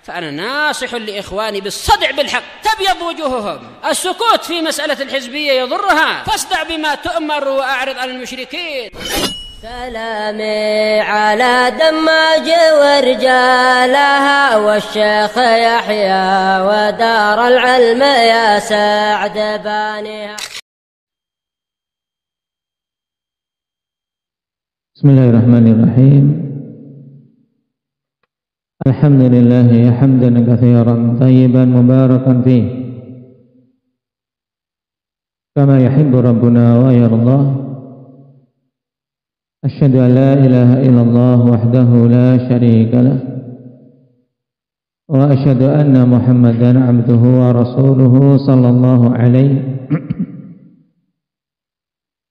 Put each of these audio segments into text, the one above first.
فأنا ناصح لإخواني بالصدع بالحق تبيض وجوههم. السكوت في مسألة الحزبية يضرها، فاصدع بما تؤمر وأعرض عن المشركين. سلامي على دماج ورجالها والشيخ يحيى ودار العلم يا سعد بانيها. بسم الله الرحمن الرحيم. الحمد لله حمدا كثيرا طيبا مباركا فيه كما يحب ربنا ويرضى. أشهد أن لا إله إلا الله وحده لا شريك له، وأشهد أن محمدا عبده ورسوله صلى الله عليه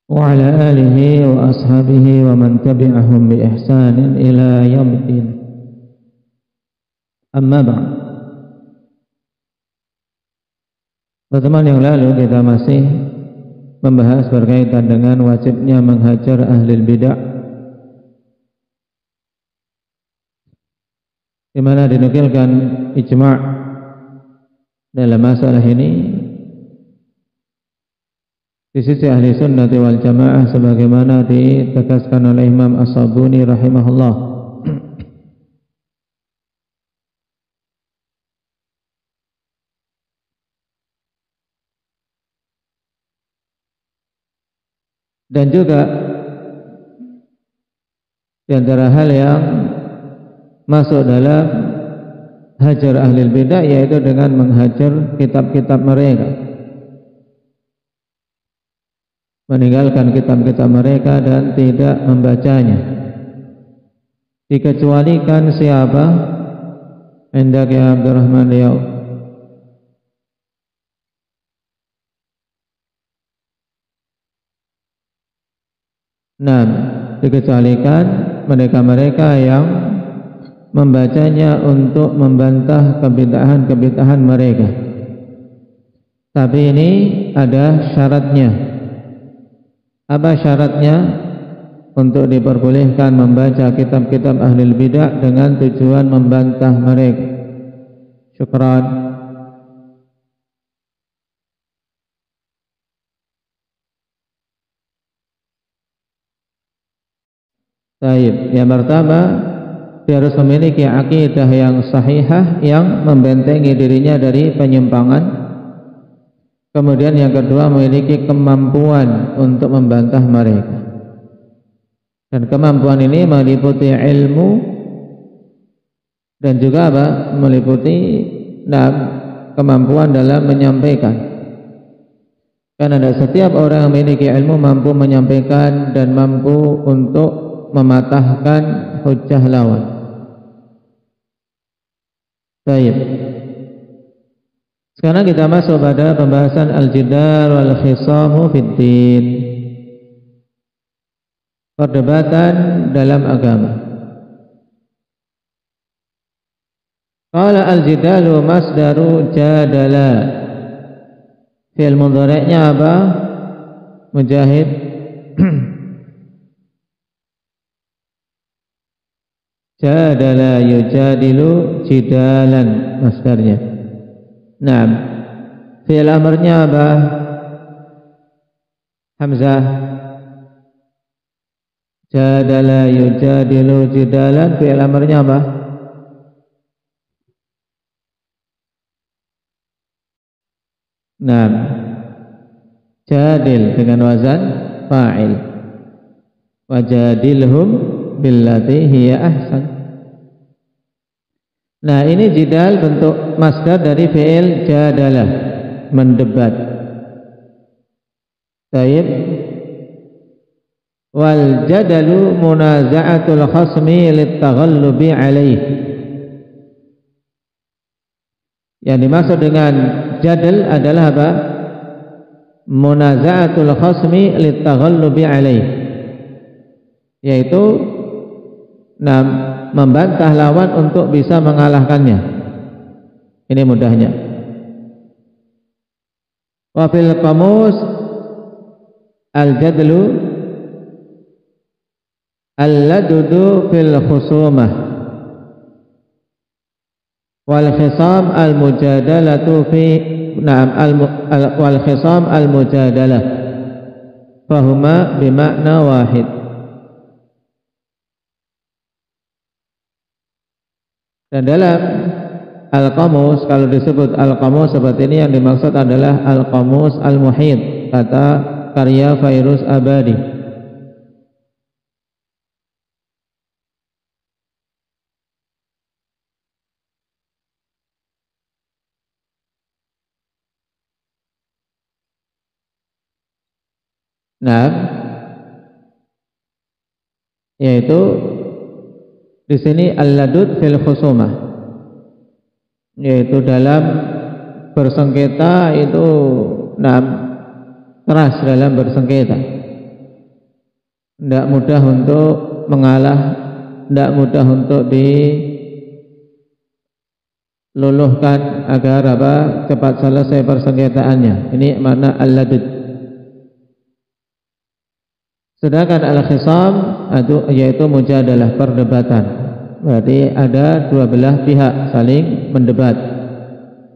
وعلى آله وأصحابه ومن تبعهم بإحسان إلى يوم الدين. Amma ba'd. Pertemuan yang lalu kita masih membahas berkaitan dengan wajibnya menghajar ahli bidah, di mana dinukilkan ijma' dalam masalah ini di sisi ahli sunnati wal jamaah sebagaimana ditegaskan oleh Imam As-Sabuni rahimahullah. Dan juga di antara hal yang masuk dalam hajar ahli bidah yaitu dengan menghajar kitab-kitab mereka, meninggalkan kitab-kitab mereka dan tidak membacanya, dikecualikan siapa hendak ya Abdurrahman Riau. Nah, dikecualikan mereka-mereka yang membacanya untuk membantah kebid'ahan-kebid'ahan mereka. Tapi ini ada syaratnya. Apa syaratnya untuk diperbolehkan membaca kitab-kitab ahli bidah dengan tujuan membantah mereka? Syukran. Baik, yang pertama dia harus memiliki akidah yang sahihah yang membentengi dirinya dari penyimpangan. Kemudian yang kedua memiliki kemampuan untuk membantah mereka. Dan kemampuan ini meliputi ilmu dan juga apa? Meliputi kemampuan dalam menyampaikan. Karena ada setiap orang yang memiliki ilmu mampu menyampaikan dan mampu untuk mematahkan hujjah lawan. Baik. Sekarang kita masuk pada pembahasan al-jidal wal khisamu fid din. Perdebatan dalam agama. Qala al-jidalu masdaru jadala. Fi'il mudhari'nya apa? Mujahid. Jadala yujadilu jidalan masdarnya. Naam. Fi'il amrnya apa? Hamzah. Jadala yujadilu jidalan, fi'il amrnya apa? Naam. Jadil dengan wazan fa'il. Wajadilhum billati hiya ahsan. Nah, ini jidal bentuk masdar dari fi'il jadalah, mendebat. Baik. Wal jadalu munaza'atul khasmi litaghallubi alaih. Yang dimaksud dengan jadal adalah apa? Munaza'atul khasmi litaghallubi alaih, yaitu membantah lawan untuk bisa mengalahkannya. Ini mudahnya. Wa fil qamus al-jadlu al-ladudu fil khusumah. wal khisam al mujadalatu fi wal khisam al mujadalah fahuma bimakna wahid. Dan dalam al-qamus, kalau disebut al-qamus seperti ini, yang dimaksud adalah al-qamus al-muhit, kata karya Fairuz Abadi. Nah, yaitu di sini al-ladud fil khusumah, yaitu dalam bersengketa itu keras dalam bersengketa, tidak mudah untuk mengalah, tidak mudah untuk diluluhkan agar cepat selesai persengketaannya. Ini makna al-ladud. Sedangkan al-khisam yaitu mujadalah, perdebatan. Berarti ada dua belah pihak saling mendebat.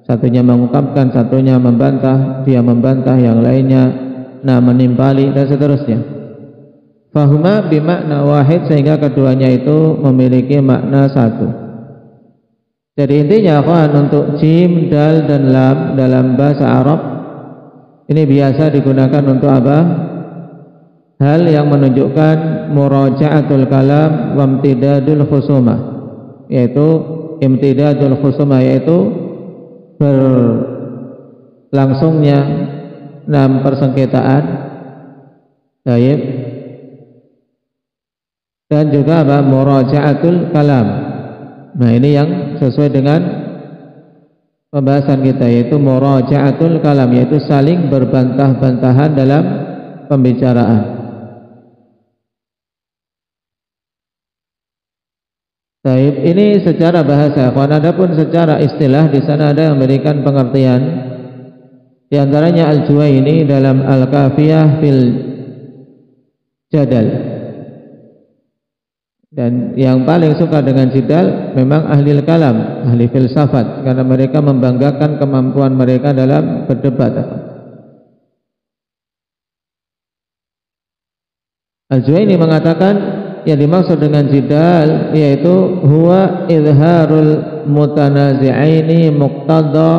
Satunya mengungkapkan, satunya membantah, dia membantah, yang lainnya menimpali, dan seterusnya. Fahuma bimakna wahid, sehingga keduanya itu memiliki makna satu. Jadi intinya untuk jim, dal, dan lam dalam bahasa Arab ini biasa digunakan untuk apa? Hal yang menunjukkan muraja'atul kalam wa imtidadul khusumah, yaitu imtidadul khusumah, yaitu berlangsungnya persengketaan, baik, dan juga muraja'atul kalam. Nah, ini yang sesuai dengan pembahasan kita, yaitu muraja'atul kalam, yaitu saling berbantah-bantahan dalam pembicaraan. Baik, ini secara bahasa. Adapun secara istilah, di sana ada yang memberikan pengertian. Di antaranya Al-Juwaini dalam Al-Kafiyah fil Jadal. Dan yang paling suka dengan jidal memang ahli kalam, ahli filsafat, karena mereka membanggakan kemampuan mereka dalam berdebat. Al-Juwaini mengatakan yang dimaksud dengan jidal yaitu huwa izharul mutanazi'aini muqtada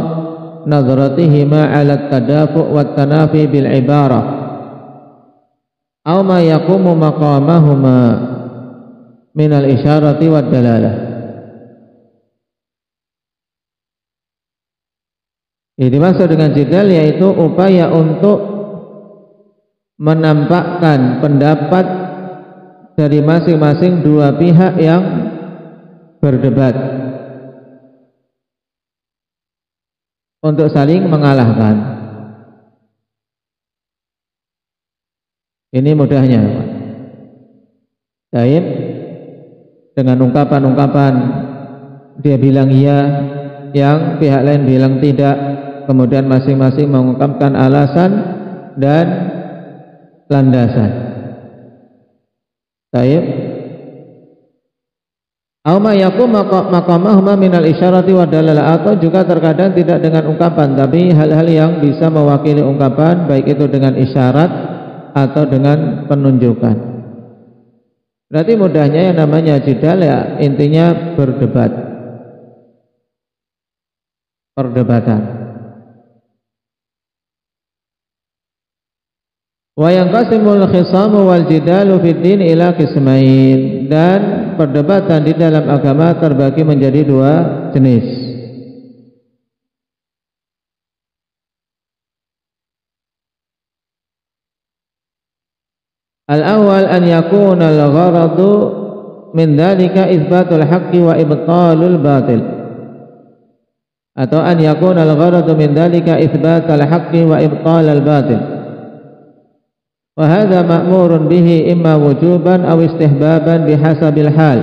nadratihima 'ala tadafu' wat tanafi bil ibarah aw ma yaqumu maqamahuma min al isyarati wad dalalah. Yang dimaksud dengan jidal yaitu upaya untuk menampakkan pendapat dari masing-masing dua pihak yang berdebat untuk saling mengalahkan. Ini mudahnya, Taib, dengan ungkapan-ungkapan dia bilang iya, yang pihak lain bilang tidak, kemudian masing-masing mengungkapkan alasan dan landasan. Baik. Auma yakum maqamahuma minal isyarati wa dalalah, atau juga terkadang tidak dengan ungkapan, tapi hal-hal yang bisa mewakili ungkapan, baik itu dengan isyarat atau dengan penunjukan. Berarti mudahnya yang namanya jidal ya intinya berdebat, perdebatan. Wa yanqasimul khisamu wal jidalu fid din ila qismain, dan perdebatan di dalam agama terbagi menjadi dua jenis. Al-awwal an yakuna al-gharadu min dhalika itsbatul haqqi wa ibtalul batil, atau an yakuna al-gharadu min dhalika itsbatul haqqi wa ibtalul batil. Wa hadza ma'murun bihi imma wujuban aw istihbaban bihasabil hal.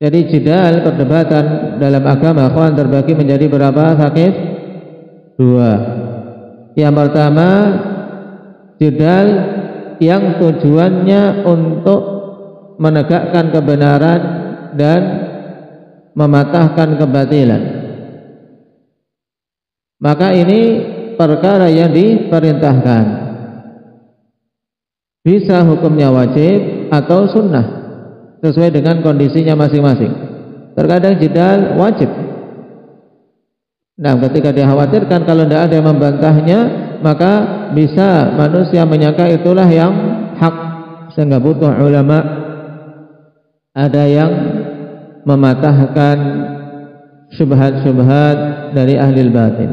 Jadi jidal, perdebatan dalam agama terbagi menjadi berapa, Sakif? Dua. Yang pertama, jidal yang tujuannya untuk menegakkan kebenaran dan mematahkan kebatilan, maka ini perkara yang diperintahkan. Bisa hukumnya wajib atau sunnah sesuai dengan kondisinya masing-masing. Terkadang jidal wajib. Nah, ketika dikhawatirkan kalau tidak ada yang membantahnya, maka bisa manusia menyangka itulah yang hak, sehingga butuh ulama ada yang mematahkan syubhat-syubhat dari ahli batin.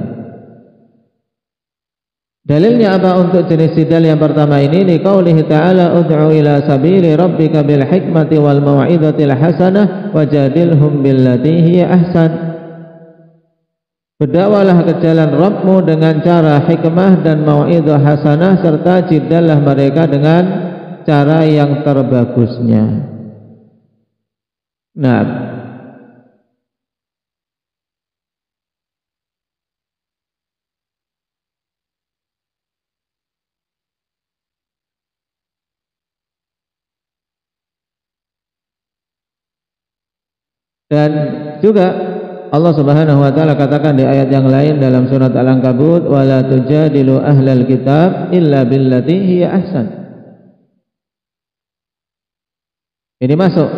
Dalilnya apa untuk jenis jidal yang pertama ini? Di qaulihi ta'ala ud'u ila sabili rabbika bil hikmati wal mau'izatil hasanah wajadilhum billati hiya ahsan. Berdakwalah ke jalan Rabbmu dengan cara hikmah dan mau'izah hasanah, serta jidallah mereka dengan cara yang terbagusnya. Nah, dan juga Allah Subhanahu wa taala katakan di ayat yang lain dalam surat Al-Ankabut, wala tujadilu ahlal kitab illa billati hiya ahsan. Ini masuk.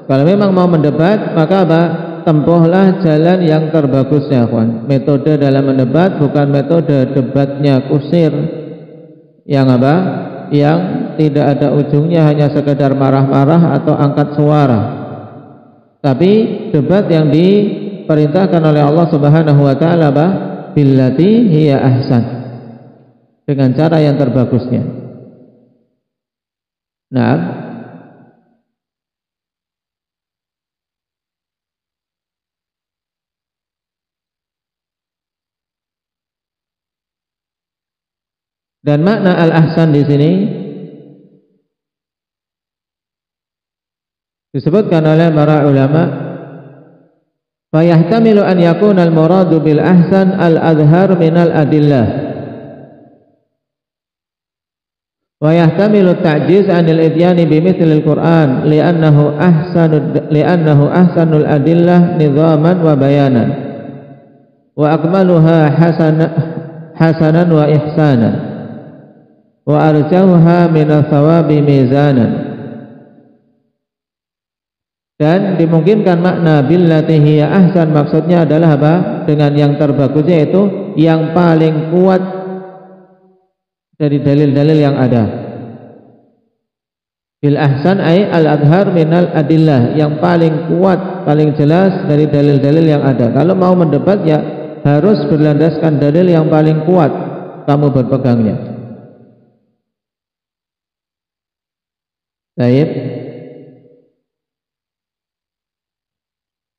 Kalau memang mau mendebat, maka apa? Tempuhlah jalan yang terbagusnya, kawan. Metode dalam mendebat bukan metode debatnya kusir yang apa? Yang tidak ada ujungnya, hanya sekedar marah-marah atau angkat suara. Tapi debat yang diperintahkan oleh Allah Subhanahu wa taala billati hiya ahsan, dengan cara yang terbagusnya. Nah, dan makna al-ahsan di sini disebutkan oleh para ulama, fayahtamilu an yakuna al-muradu bil ahsan al-adhhar min al-adillah wa yahtamilu ta'jiz anil idyani bimithli al-Qur'an li'annahu ahsanul adillah nizaman wa bayanan wa akmaluha hasanan wa ihsanan wa arjauha min al-thawabi mizanan. Dan dimungkinkan makna billati hiya ahsan maksudnya adalah apa? Dengan yang terbagus, yaitu yang paling kuat dari dalil-dalil yang ada. Bil ahsan ay al-adhhar minal adillah, yang paling kuat, paling jelas dari dalil-dalil yang ada. Kalau mau mendebat ya harus berlandaskan dalil yang paling kuat kamu berpegangnya. Baik,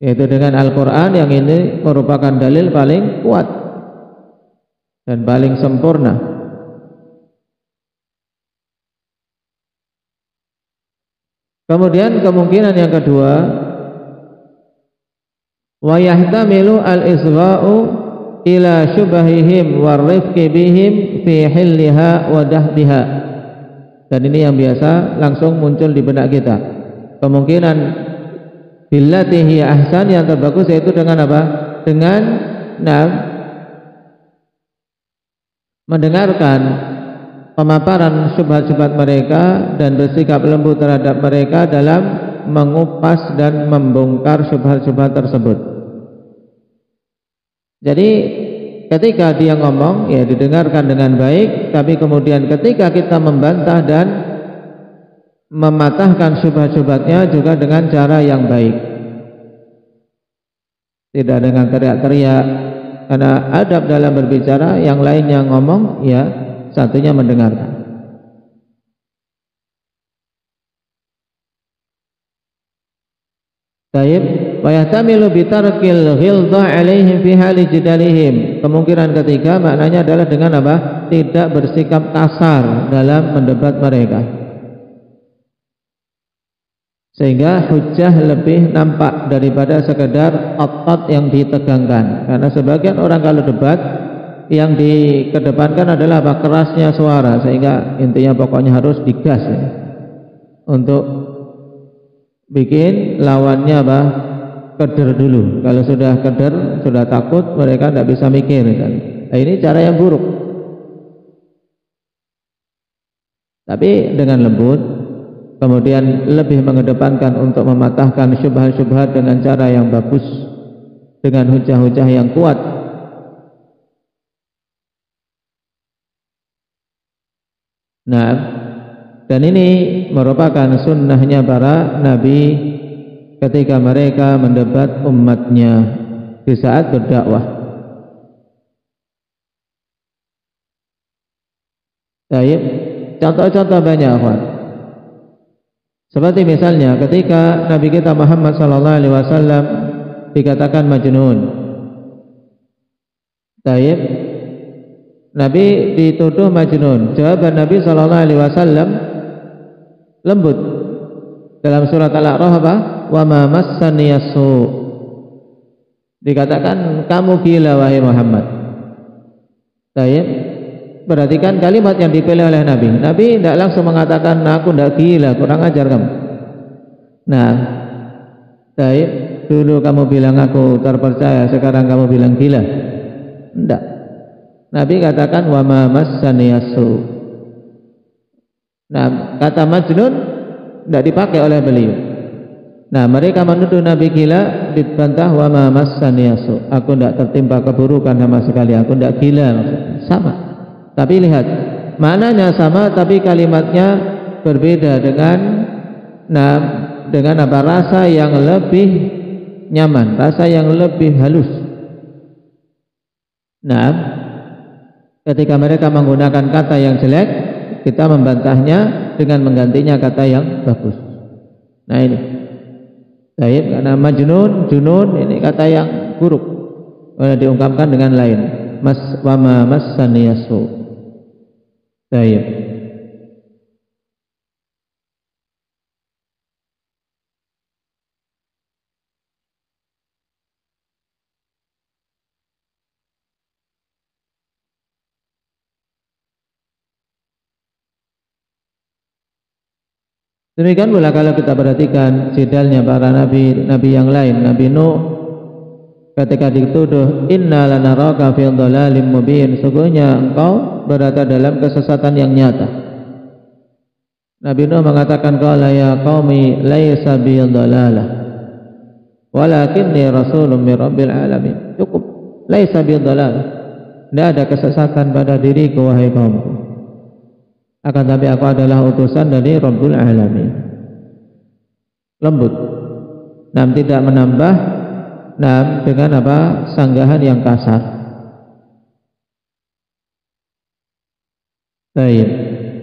yaitu dengan Al-Quran yang ini merupakan dalil paling kuat dan paling sempurna. Kemudian kemungkinan yang kedua, wa yahtamilu al-isgha'u ila syubahihim warifqi bihim fi hilliha wa dahbiha. Dan ini yang biasa langsung muncul di benak kita. Kemungkinan billati hiya ahsan yang terbagus yaitu dengan apa? Dengan mendengarkan pemaparan syubhat-syubhat mereka dan bersikap lembut terhadap mereka dalam mengupas dan membongkar syubhat-syubhat tersebut. Jadi ketika dia ngomong ya didengarkan dengan baik, tapi kemudian ketika kita membantah dan mematahkan syubhat-syubhatnya juga dengan cara yang baik, tidak dengan teriak-teriak, karena adab dalam berbicara yang lainnya ngomong ya satunya mendengarkan. Taib wa yahtamilu bitarkil ghilza alaihim fi hali jidalihim. Kemungkinan ketiga maknanya adalah dengan apa? Tidak bersikap kasar dalam mendebat mereka, sehingga hujjah lebih nampak daripada sekedar otot yang ditegangkan. Karena sebagian orang kalau debat yang dikedepankan adalah apa? Kerasnya suara, sehingga intinya pokoknya harus digas ya, untuk bikin lawannya apa? keder dulu. Kalau sudah keder, sudah takut, mereka tidak bisa mikir kan. Nah, ini cara yang buruk. Tapi dengan lembut, kemudian lebih mengedepankan untuk mematahkan syubhat-syubhat dengan cara yang bagus, dengan hujah-hujah yang kuat. Nah, dan ini merupakan sunnahnya para nabi ketika mereka mendebat umatnya di saat berdakwah. Baik, contoh-contoh banyak, kawan. Seperti misalnya ketika Nabi kita Muhammad sallallahu alaihi wasallam dikatakan majnun. Baik, Nabi dituduh majnun. Jawaban Nabi sallallahu alaihi wasallam lembut. Dalam surat Al-A'raf apa? Wa ma massani yasu. Dikatakan kamu gila wahai Muhammad. Baik. Perhatikan kalimat yang dipilih oleh Nabi. Nabi tidak langsung mengatakan aku tidak gila, kurang ajar kamu. Nah, baik. Dulu kamu bilang aku terpercaya, sekarang kamu bilang gila. Tidak. Nabi katakan wa ma massani yasu. Nah, kata majnun tidak dipakai oleh beliau. Nah, mereka menuduh Nabi gila, dibantah wa ma massani yasu. Aku tidak tertimpa keburukan sama sekali, aku tidak gila. Sama. Tapi lihat, maknanya sama tapi kalimatnya berbeda dengan apa, rasa yang lebih nyaman, rasa yang lebih halus. Nah, ketika mereka menggunakan kata yang jelek, kita membantahnya dengan menggantinya kata yang bagus. Nah ini, baik, karena majnun, junun, ini kata yang buruk, diungkapkan dengan lain. Wa ma massani yasu. Baik. Demikian pula kalau kita perhatikan jidalnya para nabi yang lain. Nabi Nuh ketika dituduh inna lanaraka fi dhalalim mubin, sungguhnya engkau berada dalam kesesatan yang nyata. Nabi Nuh mengatakan qala ya qaumi laisa bi dhalalah walakinni rasulun min rabbil alamin. Cukup, laisa bi dhalalah, tidak ada kesesatan pada diriku wahai kaumku, akan tapi aku adalah utusan dari Rabbul Alamin. Lembut, tidak menambah dengan apa, sanggahan yang kasar. Baik,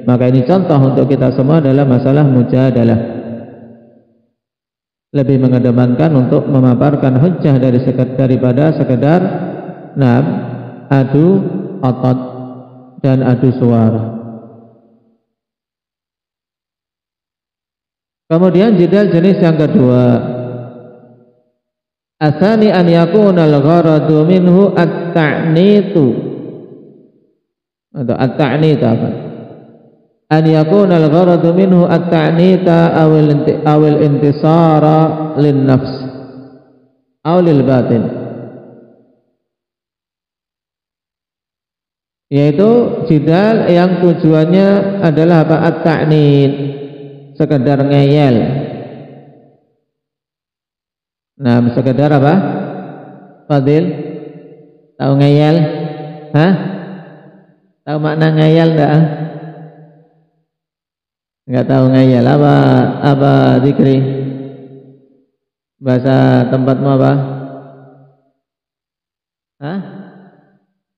maka ini contoh untuk kita semua adalah masalah mujadalah. Lebih mengedepankan untuk memaparkan hujjah daripada sekedar adu otot dan adu suara. Kemudian jidal jenis yang kedua, asani an yakuna al-gharadu minhu at-ta'nitu atau at-ta'nita apa? An yakuna al-gharadu minhu at-ta'nita awil intisara lin nafs aw lil batin, yaitu jidal yang tujuannya adalah apa? At-ta'nit, sekedar ngeyel. Nah, sekedar apa? Fadil, tahu ngeyel? Hah? Tahu makna ngeyel enggak? Enggak tahu ngeyel. Apa Zikri? Bahasa tempatmu apa? Hah?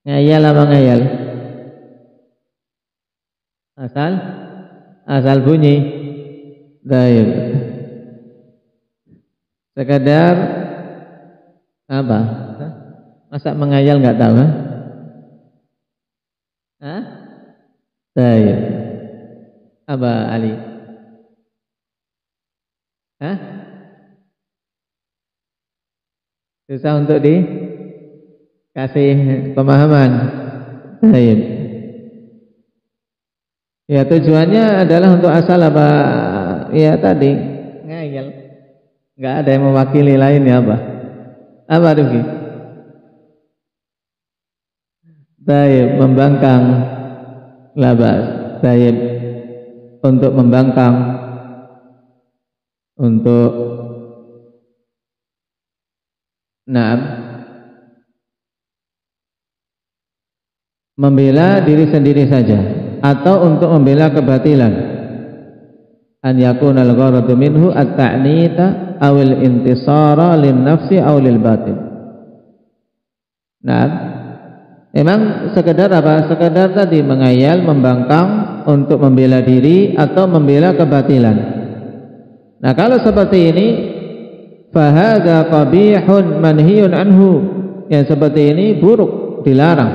Ngeyel apa ngeyel? Asal bunyi. Baik. Sekadar apa? Masa mengayal nggak tahu? Hah? Baik. Apa Ali? Hah? Susah untuk dikasih pemahaman. Baik. Ya, tujuannya adalah untuk asal apa? Ya tadi ngayal, nggak ada yang mewakili lain ya apa? Apa Rifki? Baik, membangkang labas. Baik, untuk membangkang, untuk membela diri sendiri saja atau untuk membela kebatilan. An yakuna al-gharadu minhu at-ta'nita aw al-intisara lin-nafsi aw lil-batil. Memang sekedar apa? Sekedar tadi menghayal, membangkang untuk membela diri atau membela kebatilan. Nah, kalau seperti ini fahadza qabihun manhiyun anhu. Yang seperti ini buruk, dilarang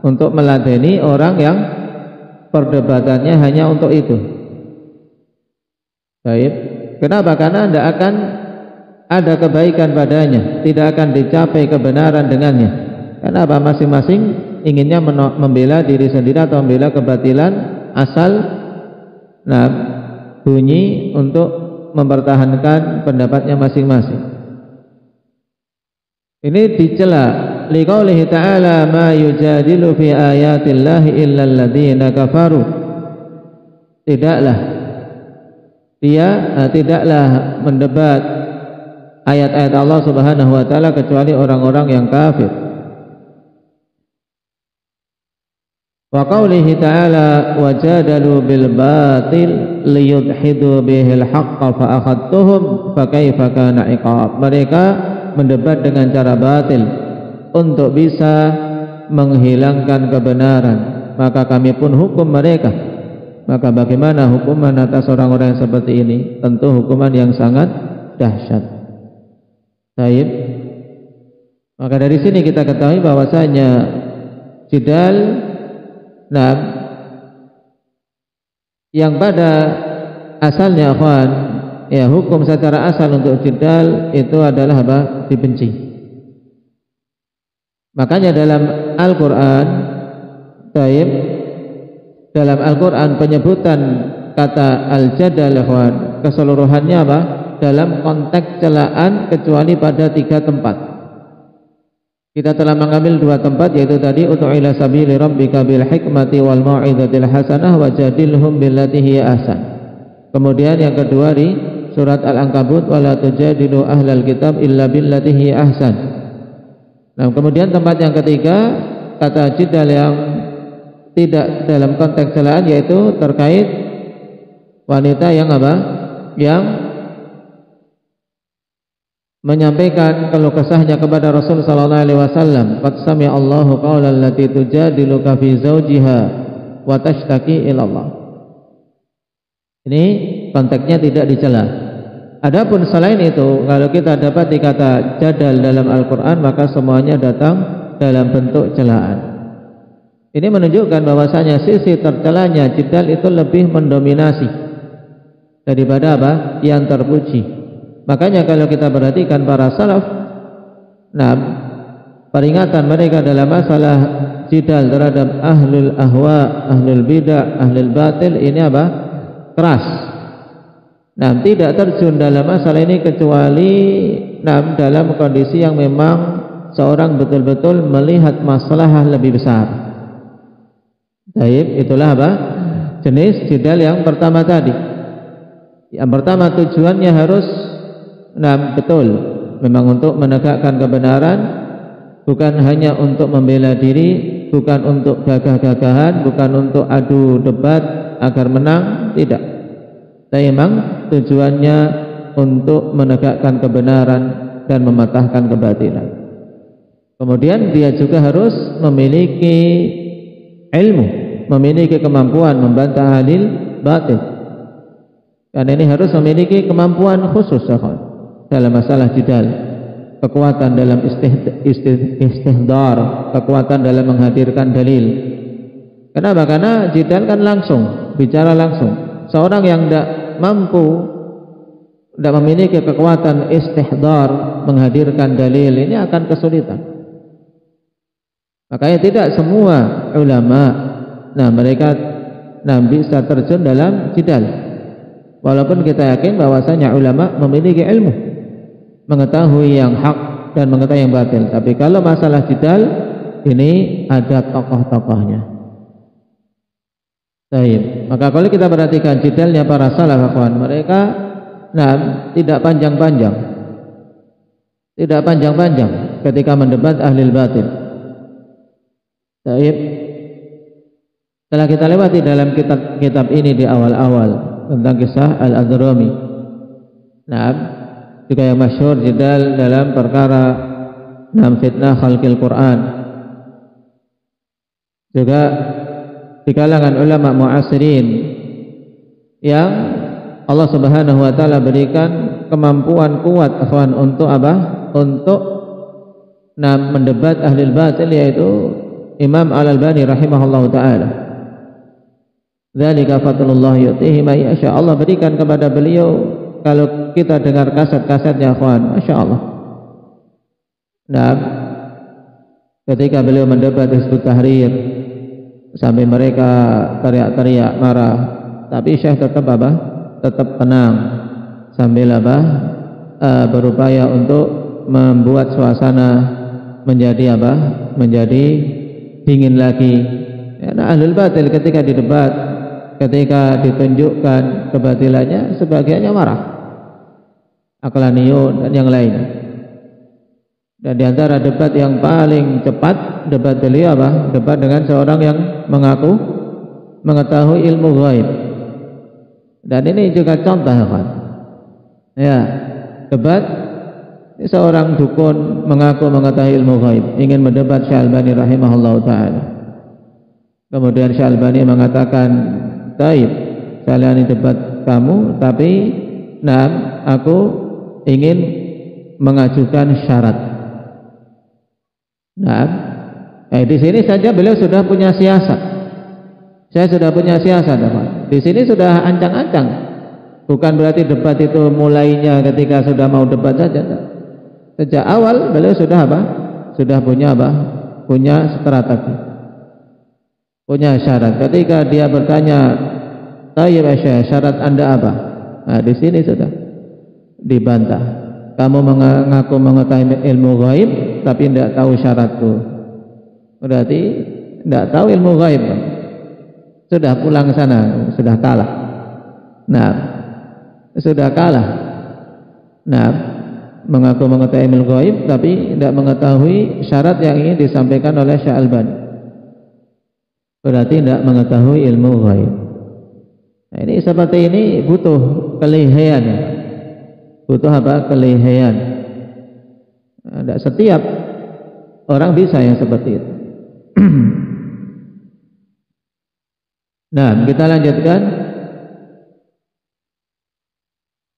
untuk meladeni orang yang perdebatannya hanya untuk itu. Baik. Kenapa? Karena tidak akan ada kebaikan padanya, tidak akan dicapai kebenaran dengannya. Karena apa? Masing-masing inginnya membela diri sendiri atau membela kebatilan asal bunyi untuk mempertahankan pendapatnya masing-masing. Ini dicela liqaulihi ta'ala ma yujadilu fi ayatillahi illa alladziina kafaru. Tidaklah mendebat ayat-ayat Allah Subhanahu wa taala kecuali orang-orang yang kafir. Wa qaulihi ta'ala wajadalu bil batil liyudhidu bihil haqqa fa akhadtuhum fa kaifa kana iqab. Mereka mendebat dengan cara batil untuk bisa menghilangkan kebenaran, maka kami pun hukum mereka. Maka bagaimana hukuman atas orang-orang yang seperti ini? Tentu hukuman yang sangat dahsyat. Baik. Maka dari sini kita ketahui bahwasanya jidal yang pada asalnya akhwan, ya, hukum secara asal untuk jidal itu adalah apa? Dibenci. Makanya dalam Al-Quran, dalam Al-Quran penyebutan kata al-jadal akhwan keseluruhannya apa? Dalam konteks celaan kecuali pada 3 tempat. Kita telah mengambil 2 tempat, yaitu tadi ud'u ila sabili rabbika bil hikmati wal mau'izatil hasanah wajadilhum billati hiya ahsan. Kemudian yang kedua di surat Al-Ankabut wala tujadilu ahlal kitab illa billati hiya ahsan. Nah, kemudian tempat yang ketiga kata jidal yang tidak dalam konteks celaan, yaitu terkait wanita yang apa? Yang menyampaikan keluh kesahnya kepada Rasul sallallahu alaihi wasallam. Qad sami'a Allahu qawlan allati tujadiluka fi zawjiha wa tashtaki ila Allah. Ini konteksnya tidak dicela. Adapun selain itu, kalau kita dapat kata jadal dalam Al-Qur'an, maka semuanya datang dalam bentuk celaan. Ini menunjukkan bahwasanya sisi tercelanya jidal itu lebih mendominasi daripada apa? Yang terpuji. Makanya kalau kita perhatikan para salaf, peringatan mereka dalam masalah jidal terhadap ahlul ahwa, ahlul bidah, ahlul batil ini apa? Keras. Tidak terjun dalam masalah ini kecuali dalam kondisi yang memang seorang betul-betul melihat masalah lebih besar. Baik, itulah apa? Jenis jidal yang pertama tadi. Yang pertama tujuannya harus betul, memang untuk menegakkan kebenaran, bukan hanya untuk membela diri, bukan untuk gagah-gagahan, bukan untuk adu debat agar menang, tidak. Tapi memang tujuannya untuk menegakkan kebenaran dan mematahkan kebatilan. Kemudian dia juga harus memiliki ilmu, memiliki kemampuan membantah ahlul batil. Karena ini harus memiliki kemampuan khusus dalam masalah jidal, kekuatan dalam istihdar, kekuatan dalam menghadirkan dalil. Kenapa? Karena jidal kan langsung, bicara langsung. Seorang yang tidak mampu, tidak memiliki kekuatan istihdar, menghadirkan dalil, ini akan kesulitan. Makanya tidak semua ulama mereka bisa terjun dalam jidal. Walaupun kita yakin bahwasanya ulama memiliki ilmu, mengetahui yang hak dan mengetahui yang batil. Tapi kalau masalah jidal ini ada tokoh-tokohnya. Baik. Maka kalau kita perhatikan jidalnya para salaf, akhwan, mereka tidak panjang-panjang. Tidak panjang-panjang ketika mendebat ahli batil. Baik. Setelah kita lewati dalam kitab ini di awal-awal tentang kisah Al-Adrami. Juga yang masyhur jidal dalam perkara fitnah khalqil Quran. Juga di kalangan ulama mu'asirin yang Allah Subhanahu wa taala berikan kemampuan kuat akhwan untuk apa? Untuk mendebat ahli batil, yaitu Imam Al-Albani rahimahullahu taala. Dzalika fadlullah yu'tihi may yasha. Allah berikan kepada beliau. Kalau kita dengar kaset-kasetnya, akhwan, masya Allah. Ketika beliau mendebat Hizbut Tahrir sampai mereka teriak-teriak marah, tapi Syekh tetap apa? Tetap tenang sambil berupaya untuk membuat suasana menjadi apa? Menjadi dingin lagi. Karena ahlul batil ketika didebat, ketika ditunjukkan kebatilannya, sebagiannya marah, Aqlaniyun dan yang lain. Dan di antara debat yang paling cepat, debat beliau apa? Debat dengan seorang yang mengaku mengetahui ilmu ghaib. Dan ini juga contoh, kan? Ya, debat seorang dukun mengaku mengetahui ilmu ghaib, ingin mendebat Syekh Albani rahimahullahu taala. Kemudian Syekh Albani mengatakan, "Taib, saya ini debat kamu, tapi aku ingin mengajukan syarat." Di sini saja beliau sudah punya siasat. Saya sudah punya siasat, Pak. Di sini sudah ancang-ancang. Bukan berarti debat itu mulainya ketika sudah mau debat saja. Sejak awal beliau sudah apa? Sudah punya apa? Punya strategi. Punya syarat. Ketika dia bertanya, "Tayyib Syekh, syarat Anda apa?" Di sini sudah dibantah. Kamu mengaku mengetahui ilmu ghaib tapi tidak tahu syaratku. Berarti tidak tahu ilmu ghaib. Sudah pulang sana, sudah kalah. Sudah kalah. Mengaku mengetahui ilmu ghaib tapi tidak mengetahui syarat yang ingin disampaikan oleh Syekh Albani. Berarti tidak mengetahui ilmu ghaib. Ini seperti ini butuh kelihayan. Butuh apa? Kelihayan. Tidak setiap orang bisa yang seperti itu. Kita lanjutkan.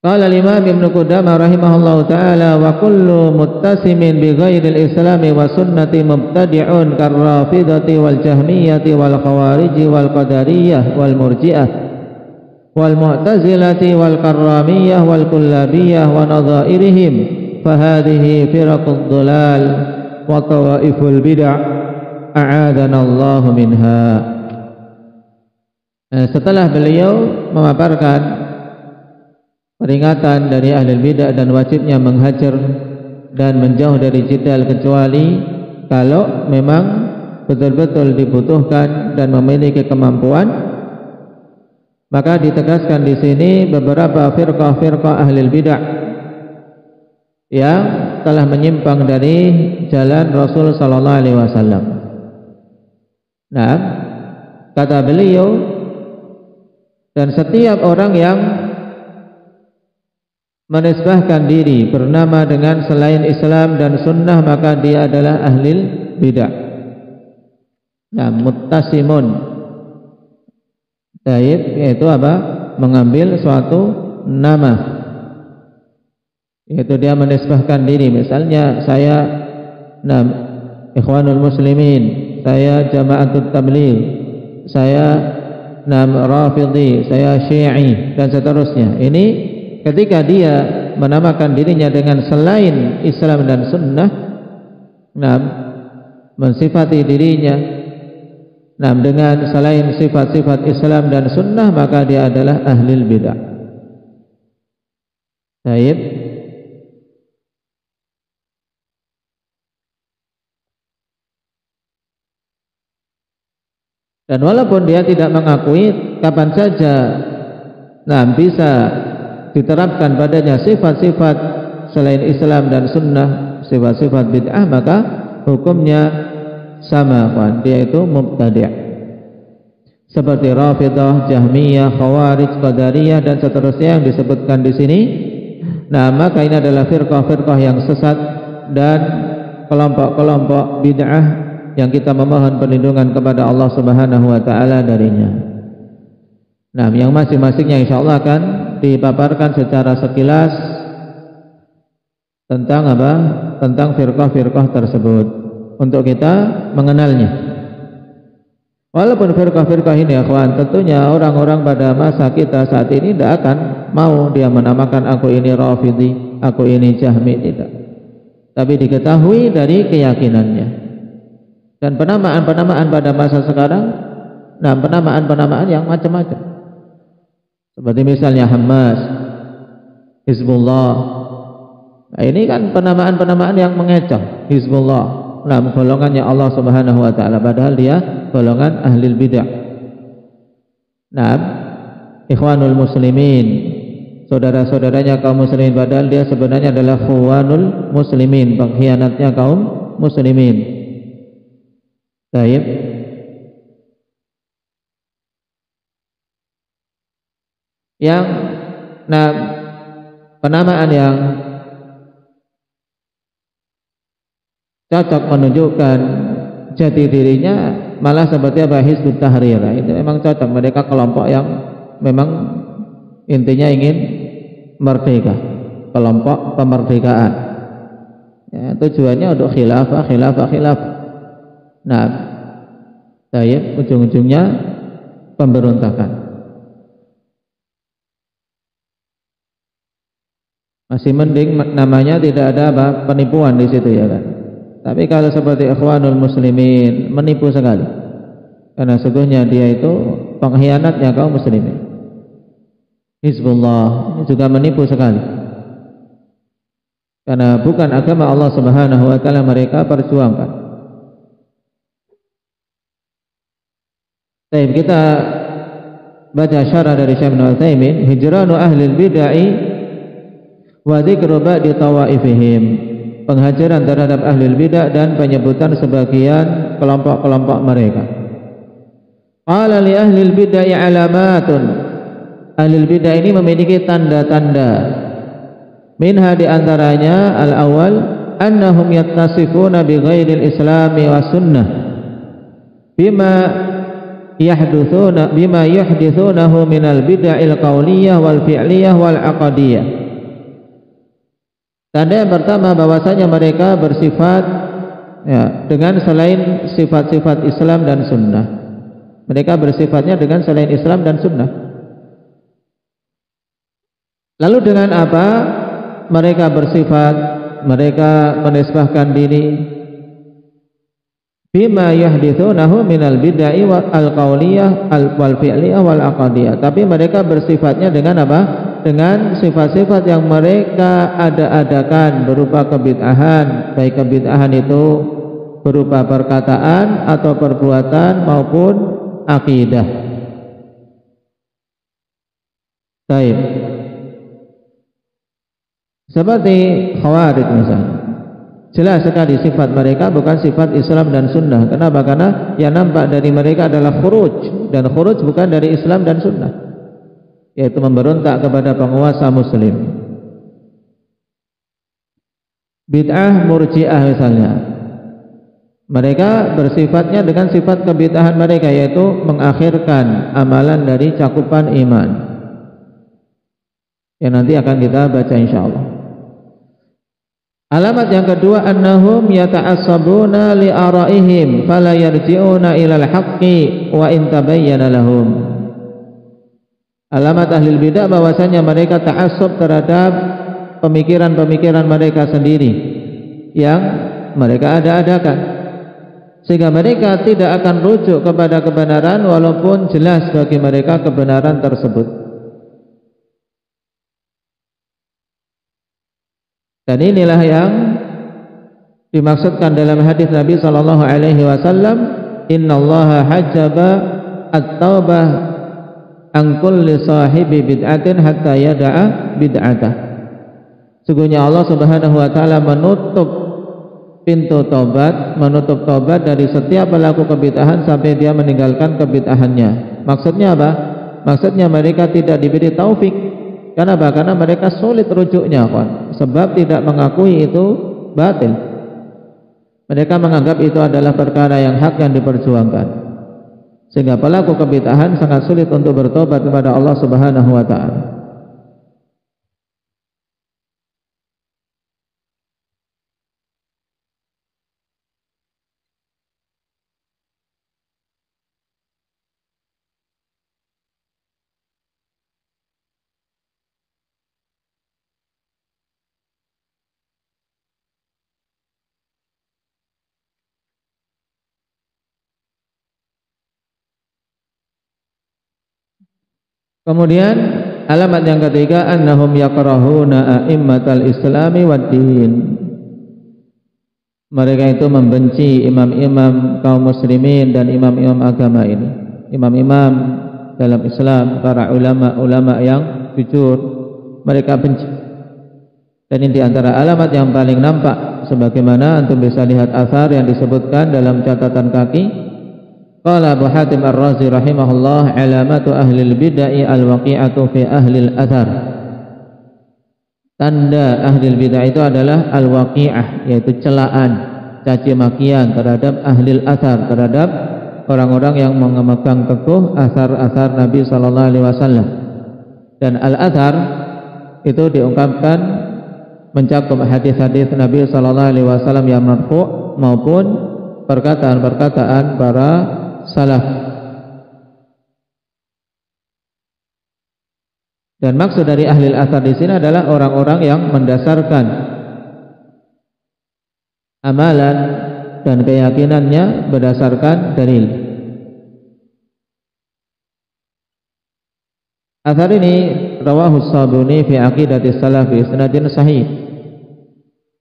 Qala al-Imam Ibnu Qudamah rahimahullahu taala, wa kullu muttasimin bi ghairil islami wa sunnati mubtadi'un karrafidati wal jahmiyati wal khawariji wal qadariyah wal murji'ah wal mu'tazilati wal karramiyah wal kullabiyah wa nadhairihim fahadhihi firaqud dhalal wa tawaiful bid'ah a'adana Allah minha. Setelah beliau memaparkan peringatan dari ahli bidah dan wajibnya menghajar dan menjauh dari jidal kecuali kalau memang betul-betul dibutuhkan dan memiliki kemampuan, maka ditegaskan di sini beberapa firqah-firqah ahli bidah yang telah menyimpang dari jalan Rasul sallallahu alaihi wasallam. Kata beliau, dan setiap orang yang menisbahkan diri bernama dengan selain Islam dan sunnah, maka dia adalah ahli bidah. Muttasimun, yaitu apa? Mengambil suatu nama, yaitu dia menisbahkan diri. Misalnya saya Ikhwanul Muslimin, saya Jama'atut Tabligh, saya Rafidhi, saya Syi'i, dan seterusnya. Ini ketika dia menamakan dirinya dengan selain Islam dan sunnah, mensifati dirinya dengan selain sifat-sifat Islam dan sunnah, maka dia adalah ahlul bidah. Baik. Dan walaupun dia tidak mengakui, kapan saja bisa diterapkan padanya sifat-sifat selain Islam dan sunnah, sifat-sifat bid'ah, maka hukumnya sama, dia itu mubtadi'. Seperti Rafidah, Jahmiyah, Khawarij, Qadariyah dan seterusnya yang disebutkan di sini. Maka ini adalah firqah-firqah yang sesat dan kelompok-kelompok bid'ah yang kita memohon perlindungan kepada Allah Subhanahu wa taala darinya. Yang masing-masingnya insyaallah akan dipaparkan secara sekilas tentang apa? Tentang firqah-firqah tersebut untuk kita mengenalnya. Walaupun firqah-firqah ini akhwan, tentunya orang-orang pada masa kita saat ini tidak akan mau dia menamakan aku ini Rafidhi, aku ini Jahmi, tidak. Tapi diketahui dari keyakinannya. Dan penamaan-penamaan pada masa sekarang, penamaan-penamaan yang macam-macam. Seperti misalnya Hamas, Hizbullah. Ini kan penamaan-penamaan yang mengecoh. Hizbullah, golongannya Allah Subhanahu wa taala, padahal dia golongan ahlul bidah. Ikhwanul muslimin, saudara-saudaranya kaum muslimin, padahal dia sebenarnya adalah khuwanul muslimin, pengkhianatnya kaum muslimin. Baik. Yang penamaan yang cocok menunjukkan jati dirinya malah seperti apa? Hizbut Tahrir. Itu memang cocok, mereka kelompok yang memang intinya ingin merdeka, kelompok kemerdekaan. Tujuannya untuk khilafah. Ujung-ujungnya pemberontakan. Masih mending namanya tidak ada penipuan di situ, ya kan? Tapi kalau seperti Ikhwanul Muslimin, menipu sekali. Karena sesungguhnya dia itu pengkhianatnya kaum muslimin. Hizbullah ini juga menipu sekali. Karena bukan agama Allah Subhanahu wa taala mereka perjuangkan. Baik, kita baca syarah dari Syekh Ibnu Utsaimin, hijranu ahlil bid'ah wa dzikru ba'di tawaifihim. Penghajaran terhadap ahlul bidah dan penyebutan sebagian kelompok-kelompok mereka. Qala li ahlil bidah alamatun. Ahlul bidah ini memiliki tanda-tanda. Minha di antaranya al-awwal annahum yattasifuna bi ghairil islami wa sunnah bima yahdithunahu minal bid'il qauliyah wal fi'liyah wal aqadiyah. Tanda yang pertama bahwasanya mereka bersifat dengan selain sifat-sifat Islam dan sunnah. Mereka bersifatnya dengan selain Islam dan sunnah. Lalu dengan apa mereka bersifat? Mereka menisbahkan diri bima yahdithunahu minal bid'ah wal qauliyah wal fi'liyah wal aqadiyah. Tapi mereka bersifatnya dengan apa? Dengan sifat-sifat yang mereka ada-adakan berupa kebid'ahan, baik kebid'ahan itu berupa perkataan atau perbuatan maupun akidah. Baik. Seperti Khawarij misalnya. Jelas sekali sifat mereka bukan sifat Islam dan sunnah. Kenapa? Karena yang nampak dari mereka adalah khuruj, dan khuruj bukan dari Islam dan sunnah, yaitu memberontak kepada penguasa muslim. Bid'ah murji'ah misalnya, mereka bersifatnya dengan sifat kebid'ahan mereka, yaitu mengakhirkan amalan dari cakupan iman, yang nanti akan kita baca insyaallah. Alamat yang kedua, annahum yata'assabuna li ara'ihim fala yarji'una ilal haqqi wa in tabayyana lahum. Alamat ahli bidah bahwasanya mereka ta'assub terhadap pemikiran-pemikiran mereka sendiri yang mereka ada-adakan, sehingga mereka tidak akan rujuk kepada kebenaran walaupun jelas bagi mereka kebenaran tersebut. Dan inilah yang dimaksudkan dalam hadis Nabi sallallahu alaihi wasallam, innallaha hajjaba at-taubah an kulli sahibi bid'atin hatta yada'a bid'atah. Sungguhnya Allah Subhanahu wa taala menutup pintu tobat, menutup tobat dari setiap pelaku kebid'ahan sampai dia meninggalkan kebid'ahannya. Maksudnya apa? Maksudnya mereka tidak diberi taufik. Kenapa? Karena mereka sulit rujuknya, kan? Sebab tidak mengakui itu batil. Mereka menganggap itu adalah perkara yang hak yang diperjuangkan. Sehingga pelaku kebid'ahan sangat sulit untuk bertobat kepada Allah Subhanahu wa taala. Kemudian alamat yang ketiga, annahum yakrahuna a'immatal islami wad din. Mereka itu membenci imam-imam kaum muslimin dan imam-imam agama ini. Imam-imam dalam Islam, para ulama-ulama yang jujur, mereka benci. Dan ini diantara alamat yang paling nampak, sebagaimana antum bisa lihat athar yang disebutkan dalam catatan kaki. Qala Abu Hatim Ar-Razi rahimahullah, alamatu ahlil bid'ah al-waqi'atu fi ahlil athar. Tanda ahlil bid'ah itu adalah al-waqi'ah, yaitu celaan, caci makian terhadap ahlil athar, terhadap orang-orang yang memegang teguh athar-athar Nabi sallallahu alaihi wasallam. Dan al-athar itu diungkapkan mencakup hadis-hadis Nabi sallallahu alaihi wasallam yang marfu' maupun perkataan-perkataan para salaf. Dan maksud dari ahli al-athar di sini adalah orang-orang yang mendasarkan amalan dan keyakinannya berdasarkan dalil. Athar ini rawahu Sabuni fi aqidati salaf bi isnadin sahih.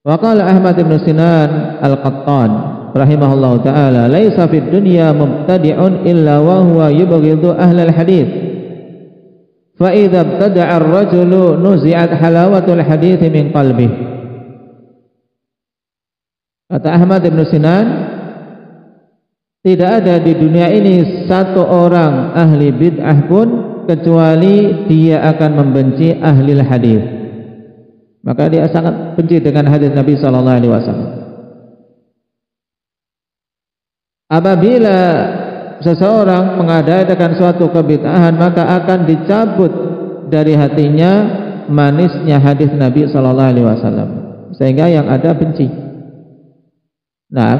Wa qala Ahmad bin Sinan al-Qattan rahimahullahu ta'ala, laisa fid dunya mubtadi'un illa wa huwa yubghidu ahlal hadith, fa idza ibtada'a ar-rajulu nuzi'at halawatul hadith min qalbihi. Kata Ahmad bin Sinan, tidak ada di dunia ini satu orang ahli bid'ah pun kecuali dia akan membenci ahli hadith. Maka dia sangat benci dengan hadis Nabi sallallahu alaihi wasallam. Apabila seseorang mengadakan suatu kebid'ahan, maka akan dicabut dari hatinya manisnya hadis Nabi sallallahu alaihi wasallam, sehingga yang ada benci. Nah,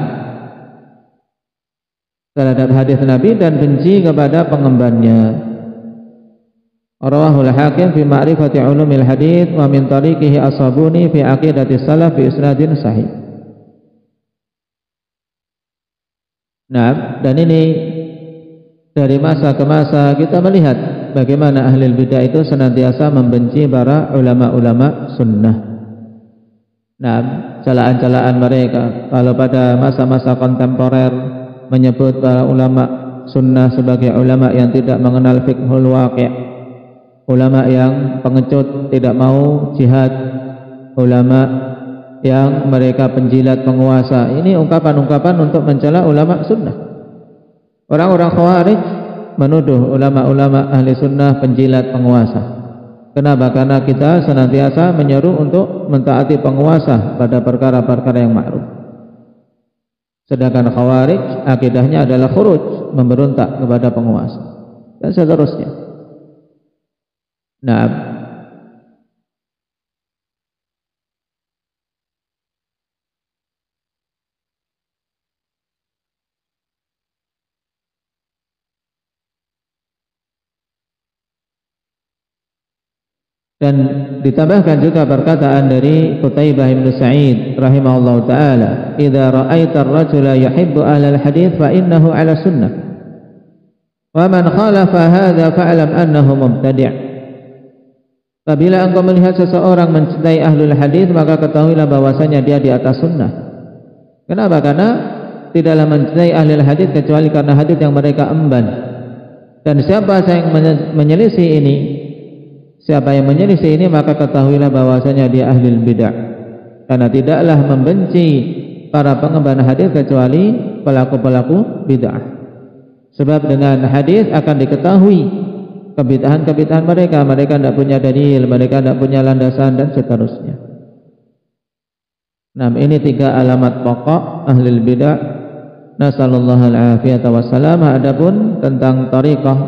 terhadap hadis Nabi dan benci kepada pengembannya. Rawahul Hakim fi ma'rifati ulumil hadis wa min tariqihi As-Sabuni fi aqidati salaf bi isnadin sahih. Nah, dan ini dari masa ke masa kita melihat bagaimana ahli bidah itu senantiasa membenci para ulama-ulama sunnah. Nah, celaan-celaan mereka kalau pada masa-masa kontemporer menyebut para ulama sunnah sebagai ulama yang tidak mengenal fiqhul waqi', ulama yang pengecut, tidak mau jihad, ulama yang mereka penjilat penguasa. Ini ungkapan-ungkapan untuk mencela ulama sunnah. Orang-orang khawarij menuduh ulama-ulama ahli sunnah penjilat penguasa. Kenapa? Karena kita senantiasa menyeru untuk mentaati penguasa pada perkara-perkara yang ma'ruf. Sedangkan khawarij akidahnya adalah khuruj, memberontak kepada penguasa, dan seterusnya. Nah, dan ditambahkan juga perkataan dari Qutaibah bin Sa'id rahimahullahu taala, "Idza ra'aita ar-rajula yuhibbu ahlal hadits fa innahu 'ala sunnah. Wa man khalafa hadza fa'lam annahu mubtadi'." Apabila engkau melihat seseorang mencintai ahlul hadits, maka ketahuilah bahwasanya dia di atas sunnah. Kenapa? Karena tidaklah mencintai ahlul hadits kecuali karena hadits yang mereka emban. Dan siapa yang menyelisih ini, siapa yang menyelisih ini, maka ketahuilah bahwasanya dia ahli bid'ah. Karena tidaklah membenci para pengemban hadis kecuali pelaku-pelaku bid'ah. Sebab dengan hadis akan diketahui kebid'ahan-kebid'ahan mereka. Mereka tidak punya dalil, mereka tidak punya landasan dan seterusnya. Nah, ini 3 alamat pokok ahli bid'ah. Nasallallahu al-afiyata wassalamah. Adapun tentang tariqah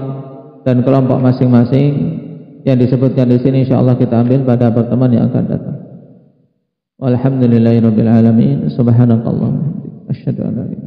dan kelompok masing-masing yang disebutkan di sini, insyaallah kita ambil pada pertemuan yang akan datang. Walhamdulillahirabbil alamin. Subhanakallahumma wa bihamdika asyhadu an la ilaha illa anta